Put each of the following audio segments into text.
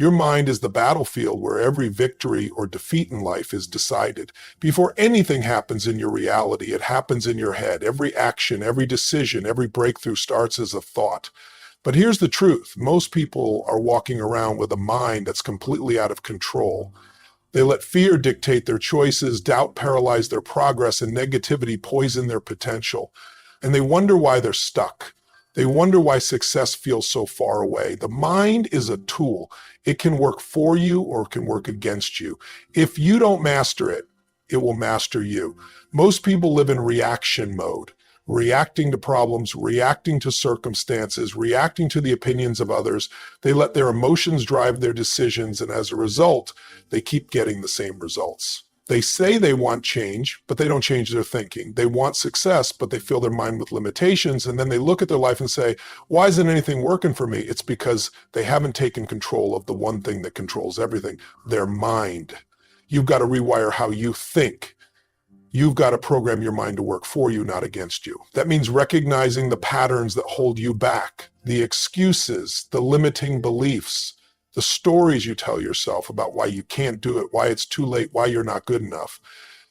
Your mind is the battlefield where every victory or defeat in life is decided. Before anything happens in your reality, it happens in your head. Every action, every decision, every breakthrough starts as a thought. But here's the truth. Most people are walking around with a mind that's completely out of control. They let fear dictate their choices, doubt paralyze their progress, and negativity poison their potential. And they wonder why they're stuck. They wonder why success feels so far away. The mind is a tool. It can work for you or it can work against you. If you don't master it, it will master you. Most people live in reaction mode, reacting to problems, reacting to circumstances, reacting to the opinions of others. They let their emotions drive their decisions, and as a result, they keep getting the same results. They say they want change, but they don't change their thinking. They want success, but they fill their mind with limitations. And then they look at their life and say, why isn't anything working for me? It's because they haven't taken control of the one thing that controls everything, their mind. You've got to rewire how you think. You've got to program your mind to work for you, not against you. That means recognizing the patterns that hold you back, the excuses, the limiting beliefs, the stories you tell yourself about why you can't do it, why it's too late, why you're not good enough.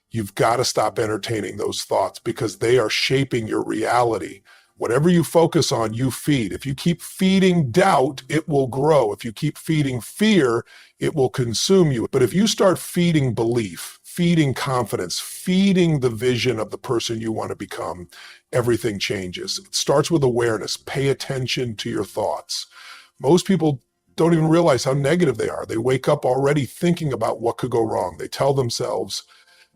You've got to stop entertaining those thoughts because they are shaping your reality. Whatever you focus on, you feed. If you keep feeding doubt, it will grow. If you keep feeding fear, it will consume you. But if you start feeding belief, feeding confidence, feeding the vision of the person you want to become, everything changes. It starts with awareness. Pay attention to your thoughts. Most people don't even realize how negative they are. They wake up already thinking about what could go wrong. They tell themselves,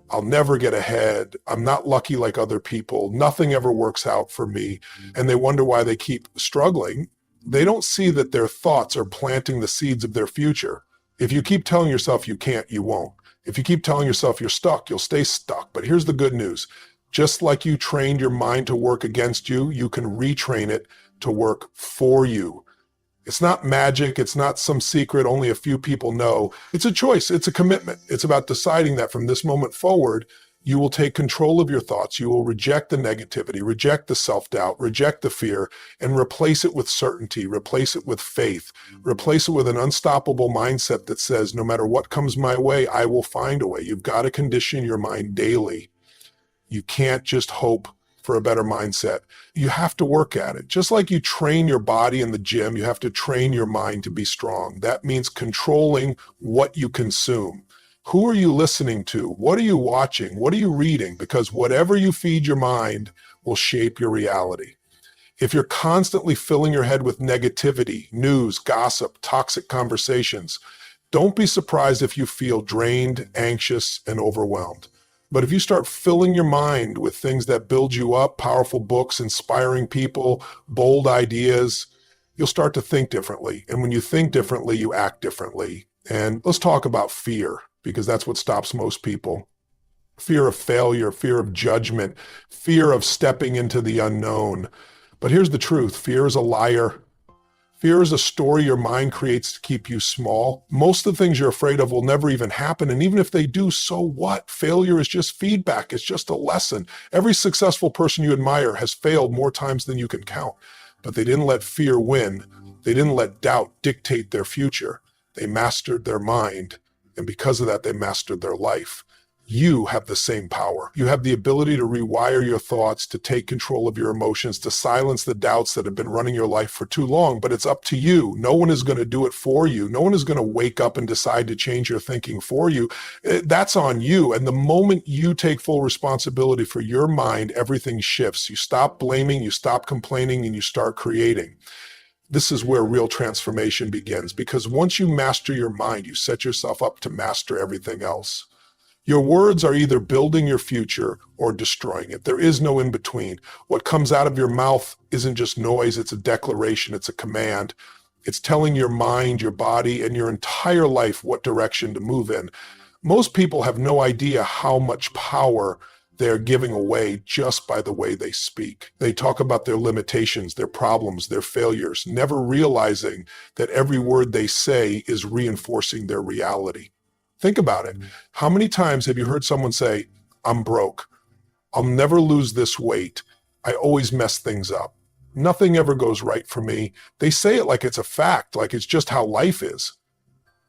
I'll never get ahead. I'm not lucky like other people. Nothing ever works out for me. And they wonder why they keep struggling. They don't see that their thoughts are planting the seeds of their future. If you keep telling yourself you can't, you won't. If you keep telling yourself you're stuck, you'll stay stuck. But here's the good news. Just like you trained your mind to work against you, you can retrain it to work for you. It's not magic. It's not some secret only a few people know. It's a choice. It's a commitment. It's about deciding that from this moment forward, you will take control of your thoughts. You will reject the negativity, reject the self-doubt, reject the fear, and replace it with certainty, replace it with faith, replace it with an unstoppable mindset that says, no matter what comes my way, I will find a way. You've got to condition your mind daily. You can't just hope for a better mindset. You have to work at it. Just like you train your body in the gym, you have to train your mind to be strong. That means controlling what you consume. Who are you listening to? What are you watching? What are you reading? Because whatever you feed your mind will shape your reality. If you're constantly filling your head with negativity, news, gossip, toxic conversations, don't be surprised if you feel drained, anxious, and overwhelmed. But if you start filling your mind with things that build you up, powerful books, inspiring people, bold ideas, you'll start to think differently. And when you think differently, you act differently. And let's talk about fear, because that's what stops most people. Fear of failure, fear of judgment, fear of stepping into the unknown. But here's the truth. Fear is a liar. Fear is a story your mind creates to keep you small. Most of the things you're afraid of will never even happen. And even if they do, so what? Failure is just feedback. It's just a lesson. Every successful person you admire has failed more times than you can count. But they didn't let fear win. They didn't let doubt dictate their future. They mastered their mind. And because of that, they mastered their life. You have the same power. You have the ability to rewire your thoughts, to take control of your emotions, to silence the doubts that have been running your life for too long, but it's up to you. No one is going to do it for you. No one is going to wake up and decide to change your thinking for you. That's on you. And the moment you take full responsibility for your mind, everything shifts. You stop blaming, you stop complaining, and you start creating. This is where real transformation begins, because once you master your mind, you set yourself up to master everything else. Your words are either building your future or destroying it. There is no in between. What comes out of your mouth isn't just noise, it's a declaration, it's a command. It's telling your mind, your body, and your entire life what direction to move in. Most people have no idea how much power they're giving away just by the way they speak. They talk about their limitations, their problems, their failures, never realizing that every word they say is reinforcing their reality. Think about it. How many times have you heard someone say, I'm broke. I'll never lose this weight. I always mess things up. Nothing ever goes right for me. They say it like it's a fact, like it's just how life is.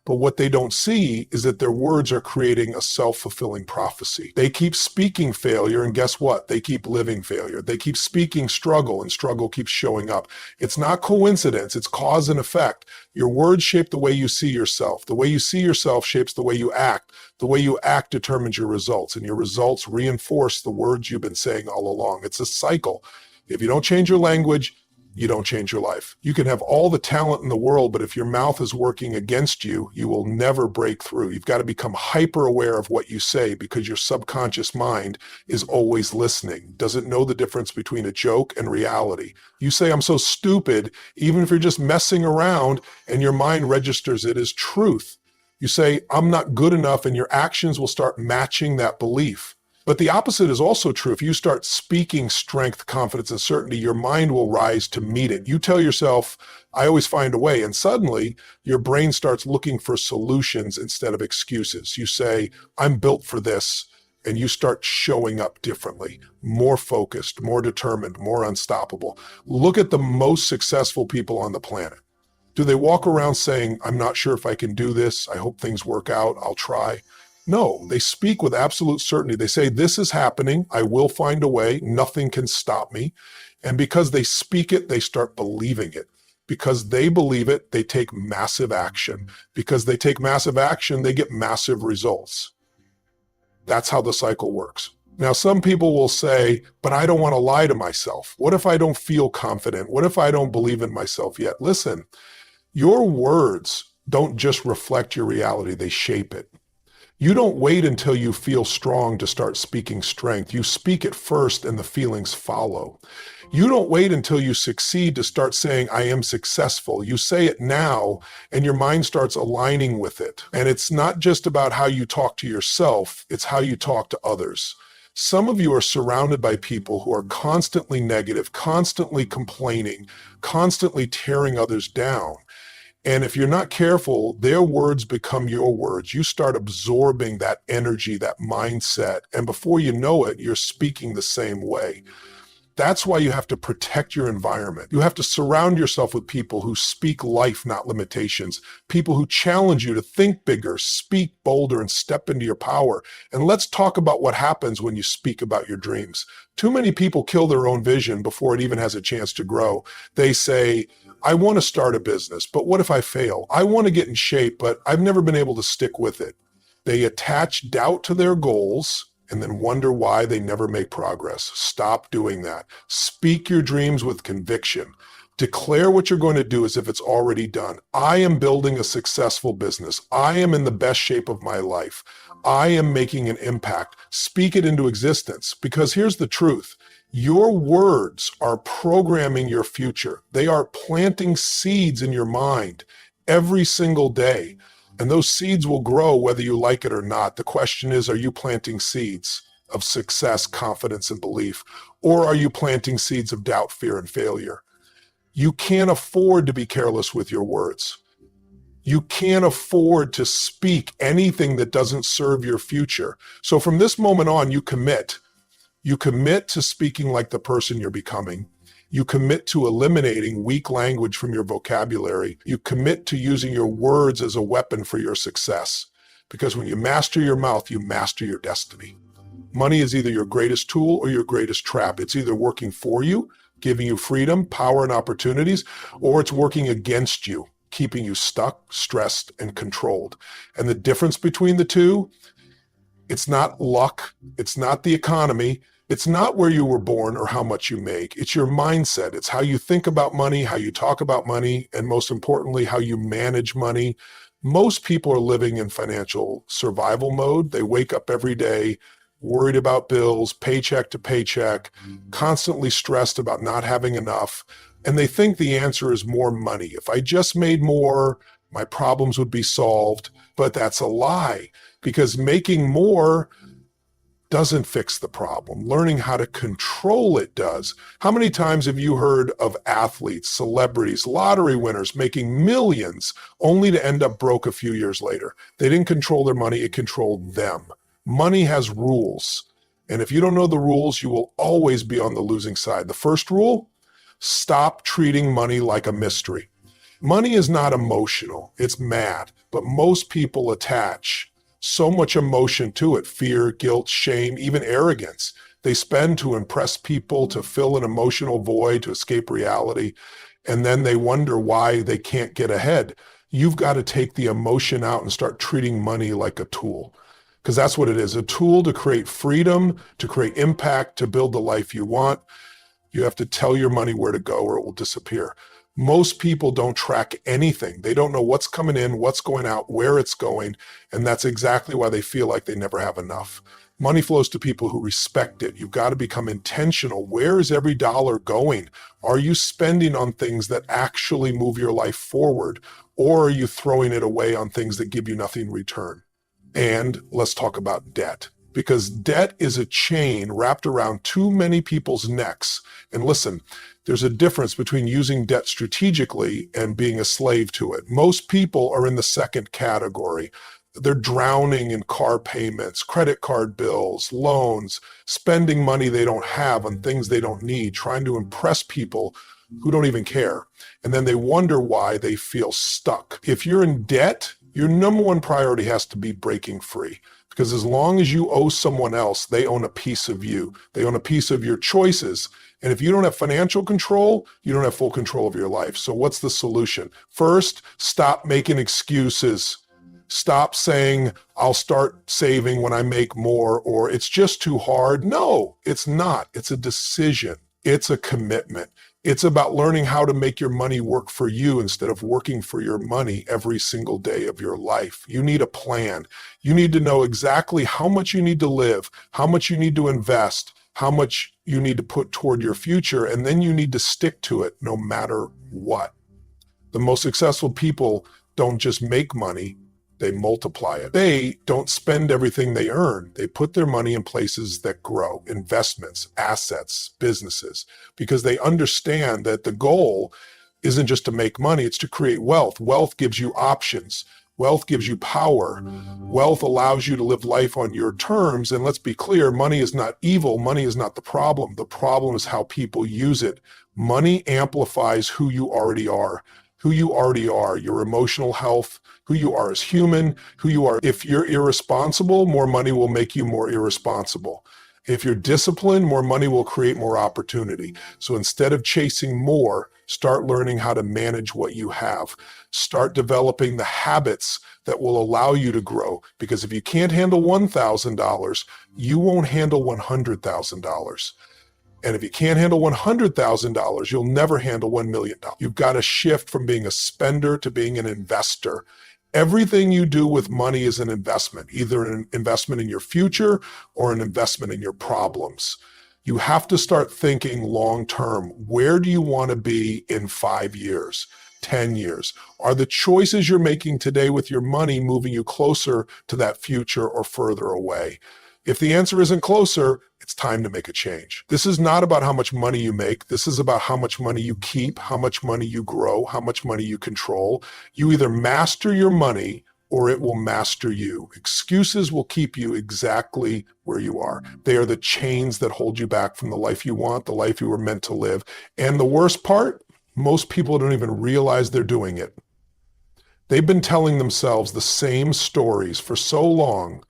But what they don't see is that their words are creating a self-fulfilling prophecy. They keep speaking failure, and guess what? They keep living failure. They keep speaking struggle, and struggle keeps showing up. It's not coincidence, it's cause and effect. Your words shape the way you see yourself. The way you see yourself shapes the way you act. The way you act determines your results, and your results reinforce the words you've been saying all along. It's a cycle. If you don't change your language, you don't change your life. You can have all the talent in the world, but if your mouth is working against you, you will never break through. You've got to become hyper aware of what you say, because your subconscious mind is always listening, doesn't know the difference between a joke and reality. You say, I'm so stupid, even if you're just messing around, and your mind registers it as truth. You say, I'm not good enough, and your actions will start matching that belief. But the opposite is also true. If you start speaking strength, confidence, and certainty, your mind will rise to meet it. You tell yourself, I always find a way, and suddenly your brain starts looking for solutions instead of excuses. You say, I'm built for this, and you start showing up differently, more focused, more determined, more unstoppable. Look at the most successful people on the planet. Do they walk around saying, I'm not sure if I can do this, I hope things work out, I'll try? No, they speak with absolute certainty. They say, this is happening. I will find a way. Nothing can stop me. And because they speak it, they start believing it. Because they believe it, they take massive action. Because they take massive action, they get massive results. That's how the cycle works. Now, some people will say, but I don't want to lie to myself. What if I don't feel confident? What if I don't believe in myself yet? Listen, your words don't just reflect your reality, they shape it. You don't wait until you feel strong to start speaking strength. You speak it first and the feelings follow. You don't wait until you succeed to start saying, I am successful. You say it now and your mind starts aligning with it. And it's not just about how you talk to yourself, it's how you talk to others. Some of you are surrounded by people who are constantly negative, constantly complaining, constantly tearing others down. And if you're not careful, their words become your words. You start absorbing that energy, that mindset, and before you know it, you're speaking the same way. That's why you have to protect your environment. You have to surround yourself with people who speak life, not limitations. People who challenge you to think bigger, speak bolder, and step into your power. And let's talk about what happens when you speak about your dreams. Too many people kill their own vision before it even has a chance to grow. They say, I want to start a business, but what if I fail? I want to get in shape, but I've never been able to stick with it. They attach doubt to their goals and then wonder why they never make progress. Stop doing that. Speak your dreams with conviction. Declare what you're going to do as if it's already done. I am building a successful business. I am in the best shape of my life. I am making an impact. Speak it into existence, because here's the truth. Your words are programming your future. They are planting seeds in your mind every single day. And those seeds will grow whether you like it or not. The question is, are you planting seeds of success, confidence, and belief? Or are you planting seeds of doubt, fear, and failure? You can't afford to be careless with your words. You can't afford to speak anything that doesn't serve your future. So from this moment on, you commit. You commit to speaking like the person you're becoming. You commit to eliminating weak language from your vocabulary. You commit to using your words as a weapon for your success. Because when you master your mouth, you master your destiny. Money is either your greatest tool or your greatest trap. It's either working for you, giving you freedom, power, and opportunities, or it's working against you, keeping you stuck, stressed, and controlled. And the difference between the two, it's not luck, it's not the economy, it's not where you were born or how much you make. It's your mindset. It's how you think about money, how you talk about money, and most importantly, how you manage money. Most people are living in financial survival mode. They wake up every day worried about bills, paycheck to paycheck, constantly stressed about not having enough. And they think the answer is more money. If I just made more, my problems would be solved. But that's a lie, because making more doesn't fix the problem. Learning how to control it does. How many times have you heard of athletes, celebrities, lottery winners making millions only to end up broke a few years later? They didn't control their money, it controlled them. Money has rules. And if you don't know the rules, you will always be on the losing side. The first rule, stop treating money like a mystery. Money is not emotional, it's mad, but most people attach so much emotion to it: fear, guilt, shame, even arrogance. They spend to impress people, to fill an emotional void, to escape reality, and then they wonder why they can't get ahead. You've got to take the emotion out and start treating money like a tool, because that's what it is: a tool to create freedom, to create impact, to build the life you want. You have to tell your money where to go or it will disappear. Most people don't track anything. They don't know what's coming in, what's going out, where it's going, and that's exactly why they feel like they never have enough. Money flows to people who respect it. You've got to become intentional. Where is every dollar going? Are you spending on things that actually move your life forward, or are you throwing it away on things that give you nothing in return? And let's talk about debt, because debt is a chain wrapped around too many people's necks. And listen, there's a difference between using debt strategically and being a slave to it. Most people are in the second category. They're drowning in car payments, credit card bills, loans, spending money they don't have on things they don't need, trying to impress people who don't even care. And then they wonder why they feel stuck. If you're in debt, your number one priority has to be breaking free. Because as long as you owe someone else, they own a piece of you. They own a piece of your choices. And if you don't have financial control, you don't have full control of your life. So what's the solution? First, stop making excuses. Stop saying, I'll start saving when I make more, or it's just too hard. No, it's not. It's a decision. It's a commitment. It's about learning how to make your money work for you instead of working for your money every single day of your life. You need a plan. You need to know exactly how much you need to live, how much you need to invest, how much you need to put toward your future, and then you need to stick to it no matter what. The most successful people don't just make money, they multiply it. They don't spend everything they earn. They put their money in places that grow: investments, assets, businesses, because they understand that the goal isn't just to make money, it's to create wealth. Wealth gives you options. Wealth gives you power. Wealth allows you to live life on your terms. And let's be clear, money is not evil. Money is not the problem. The problem is how people use it. Money amplifies who you already are. Who you already are, your emotional health, who you are as human, who you are. If you're irresponsible, more money will make you more irresponsible. If you're disciplined, more money will create more opportunity. So instead of chasing more, start learning how to manage what you have. Start developing the habits that will allow you to grow. Because if you can't handle $1,000, you won't handle $100,000. And if you can't handle $100,000, you'll never handle $1 million. You've got to shift from being a spender to being an investor. Everything you do with money is an investment, either an investment in your future or an investment in your problems. You have to start thinking long-term. Where do you want to be in 5 years, 10 years? Are the choices you're making today with your money moving you closer to that future or further away? If the answer isn't closer, it's time to make a change. This is not about how much money you make. This is about how much money you keep, how much money you grow, how much money you control. You either master your money or it will master you. Excuses will keep you exactly where you are. They are the chains that hold you back from the life you want, the life you were meant to live. And the worst part, most people don't even realize they're doing it. They've been telling themselves the same stories for so long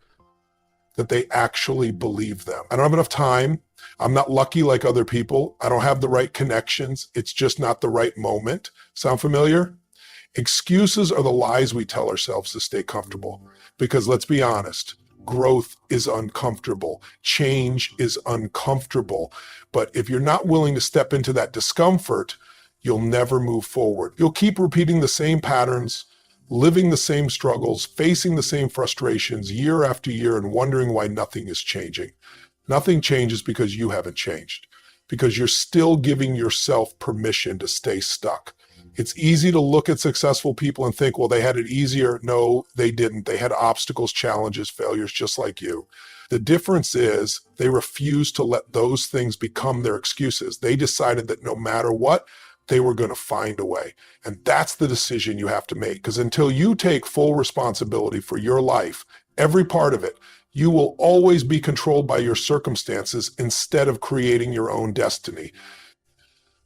that they actually believe them. I don't have enough time. I'm not lucky like other people. I don't have the right connections. It's just not the right moment. Sound familiar? Excuses are the lies we tell ourselves to stay comfortable. Because let's be honest, growth is uncomfortable. Change is uncomfortable. But if you're not willing to step into that discomfort, you'll never move forward. You'll keep repeating the same patterns, living the same struggles, facing the same frustrations year after year, and wondering why nothing is changing. Nothing changes because you haven't changed, because you're still giving yourself permission to stay stuck. It's easy to look at successful people and think, well, they had it easier. No, they didn't. They had obstacles, challenges, failures, just like you. The difference is they refused to let those things become their excuses. They decided that no matter what, they were going to find a way. And that's the decision you have to make, because until you take full responsibility for your life, every part of it, you will always be controlled by your circumstances instead of creating your own destiny.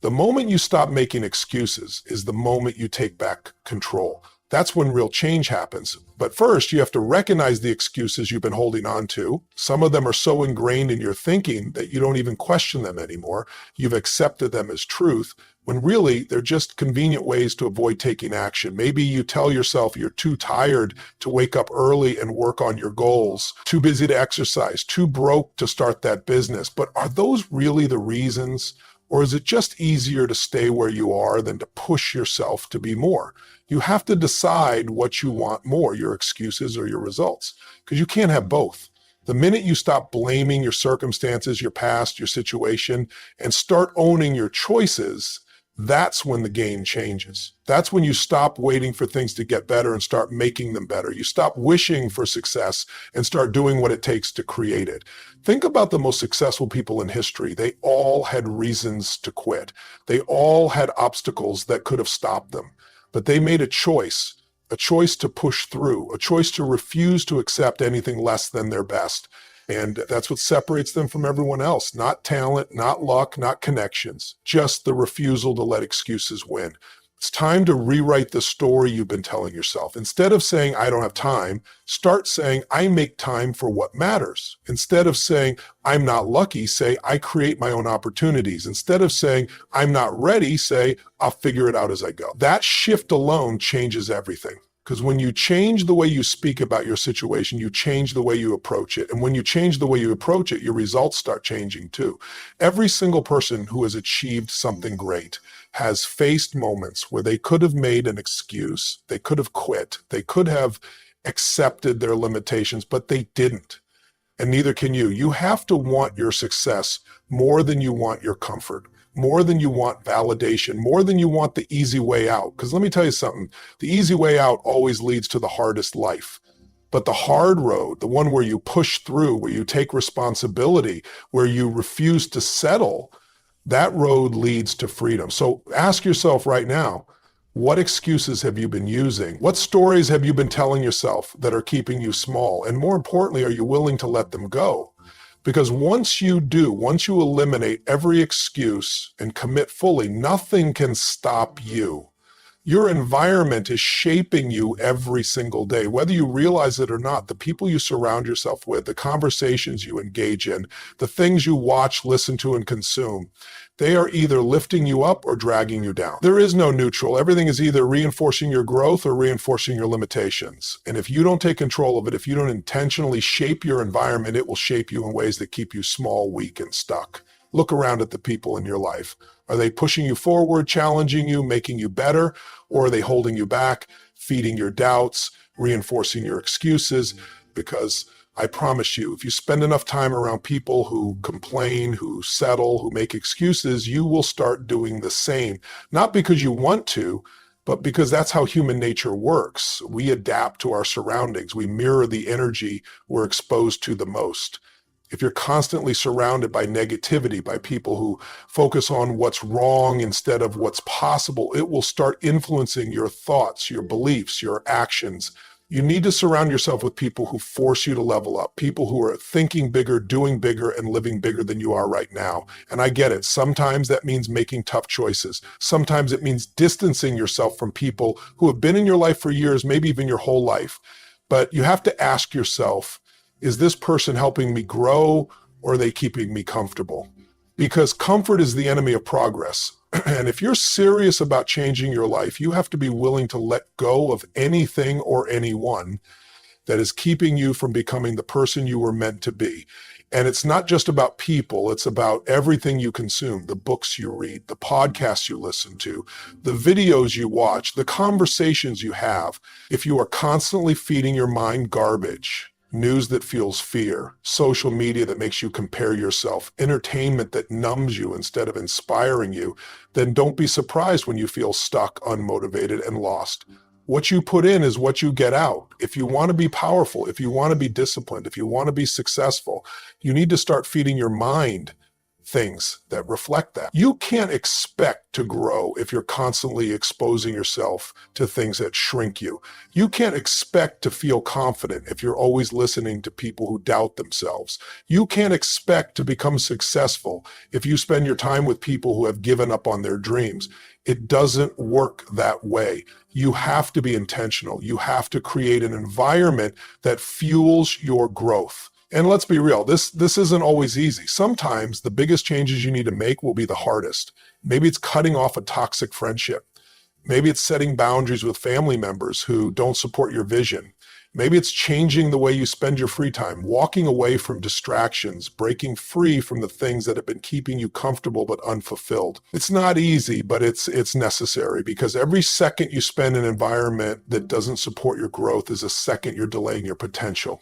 The moment you stop making excuses is the moment you take back control. That's when real change happens. But first, you have to recognize the excuses you've been holding on to. Some of them are so ingrained in your thinking that you don't even question them anymore. You've accepted them as truth, when really they're just convenient ways to avoid taking action. Maybe you tell yourself you're too tired to wake up early and work on your goals, too busy to exercise, too broke to start that business. But are those really the reasons? Or is it just easier to stay where you are than to push yourself to be more? You have to decide what you want more, your excuses or your results, because you can't have both. The minute you stop blaming your circumstances, your past, your situation, and start owning your choices, that's when the game changes. That's when you stop waiting for things to get better and start making them better. You stop wishing for success and start doing what it takes to create it. Think about the most successful people in history. They all had reasons to quit. They all had obstacles that could have stopped them, but they made a choice to push through, a choice to refuse to accept anything less than their best. And that's what separates them from everyone else. Not talent, not luck, not connections, just the refusal to let excuses win. It's time to rewrite the story you've been telling yourself. Instead of saying, I don't have time, start saying, I make time for what matters. Instead of saying, I'm not lucky, say, I create my own opportunities. Instead of saying, I'm not ready, say, I'll figure it out as I go. That shift alone changes everything. Because when you change the way you speak about your situation, you change the way you approach it. And when you change the way you approach it, your results start changing too. Every single person who has achieved something great has faced moments where they could have made an excuse, they could have quit, they could have accepted their limitations, but they didn't. And neither can you. You have to want your success more than you want your comfort, more than you want validation, more than you want the easy way out. Because let me tell you something, the easy way out always leads to the hardest life. But the hard road, the one where you push through, where you take responsibility, where you refuse to settle, that road leads to freedom. So ask yourself right now, what excuses have you been using? What stories have you been telling yourself that are keeping you small? And more importantly, are you willing to let them go? Because once you eliminate every excuse and commit fully, nothing can stop you. Your environment is shaping you every single day, whether you realize it or not. The people you surround yourself with, the conversations you engage in, the things you watch, listen to, and consume, they are either lifting you up or dragging you down. There is no neutral. Everything is either reinforcing your growth or reinforcing your limitations. And if you don't take control of it, if you don't intentionally shape your environment, it will shape you in ways that keep you small, weak, and stuck. Look around at the people in your life. Are they pushing you forward, challenging you, making you better? Or are they holding you back, feeding your doubts, reinforcing your excuses? Because I promise you, if you spend enough time around people who complain, who settle, who make excuses, you will start doing the same. Not because you want to, but because that's how human nature works. We adapt to our surroundings. We mirror the energy we're exposed to the most. If you're constantly surrounded by negativity, by people who focus on what's wrong instead of what's possible, it will start influencing your thoughts, your beliefs, your actions. You need to surround yourself with people who force you to level up, people who are thinking bigger, doing bigger, and living bigger than you are right now. And I get it. Sometimes that means making tough choices. Sometimes it means distancing yourself from people who have been in your life for years, maybe even your whole life. But you have to ask yourself, is this person helping me grow, or are they keeping me comfortable? Because comfort is the enemy of progress. And if you're serious about changing your life, you have to be willing to let go of anything or anyone that is keeping you from becoming the person you were meant to be. And it's not just about people, it's about everything you consume, the books you read, the podcasts you listen to, the videos you watch, the conversations you have. If you are constantly feeding your mind garbage, news that fuels fear, social media that makes you compare yourself, entertainment that numbs you instead of inspiring you, then don't be surprised when you feel stuck, unmotivated, and lost. What you put in is what you get out. If you want to be powerful, if you want to be disciplined, if you want to be successful, you need to start feeding your mind things that reflect that. You can't expect to grow if you're constantly exposing yourself to things that shrink you. You can't expect to feel confident if you're always listening to people who doubt themselves. You can't expect to become successful if you spend your time with people who have given up on their dreams. It doesn't work that way. You have to be intentional. You have to create an environment that fuels your growth. And let's be real, this isn't always easy. Sometimes the biggest changes you need to make will be the hardest. Maybe it's cutting off a toxic friendship. Maybe it's setting boundaries with family members who don't support your vision. Maybe it's changing the way you spend your free time, walking away from distractions, breaking free from the things that have been keeping you comfortable but unfulfilled. It's not easy, but it's necessary, because every second you spend in an environment that doesn't support your growth is a second you're delaying your potential.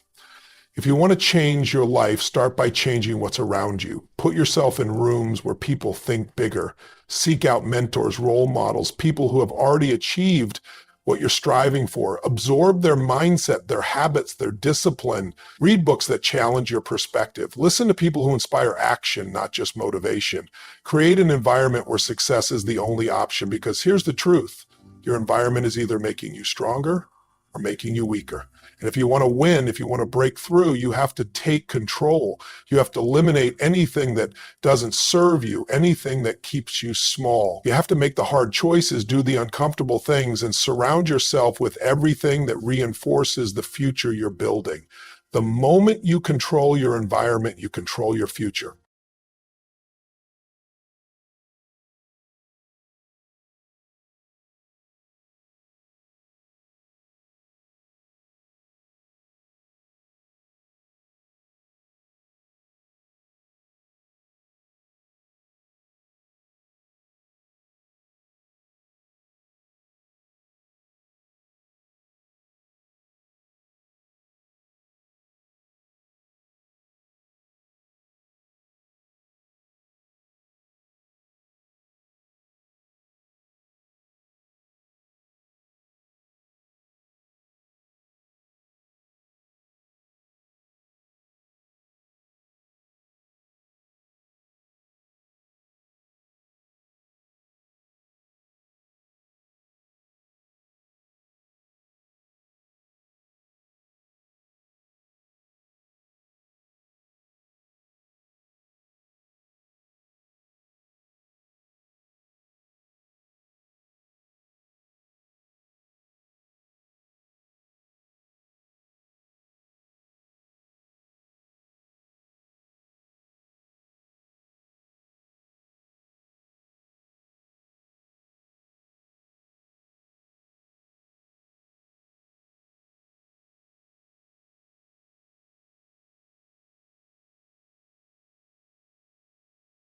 If you want to change your life, start by changing what's around you. Put yourself in rooms where people think bigger. Seek out mentors, role models, people who have already achieved what you're striving for. Absorb their mindset, their habits, their discipline. Read books that challenge your perspective. Listen to people who inspire action, not just motivation. Create an environment where success is the only option, because here's the truth. Your environment is either making you stronger or making you weaker. And if you want to win, if you want to break through, you have to take control. You have to eliminate anything that doesn't serve you, anything that keeps you small. You have to make the hard choices, do the uncomfortable things, and surround yourself with everything that reinforces the future you're building. The moment you control your environment, you control your future.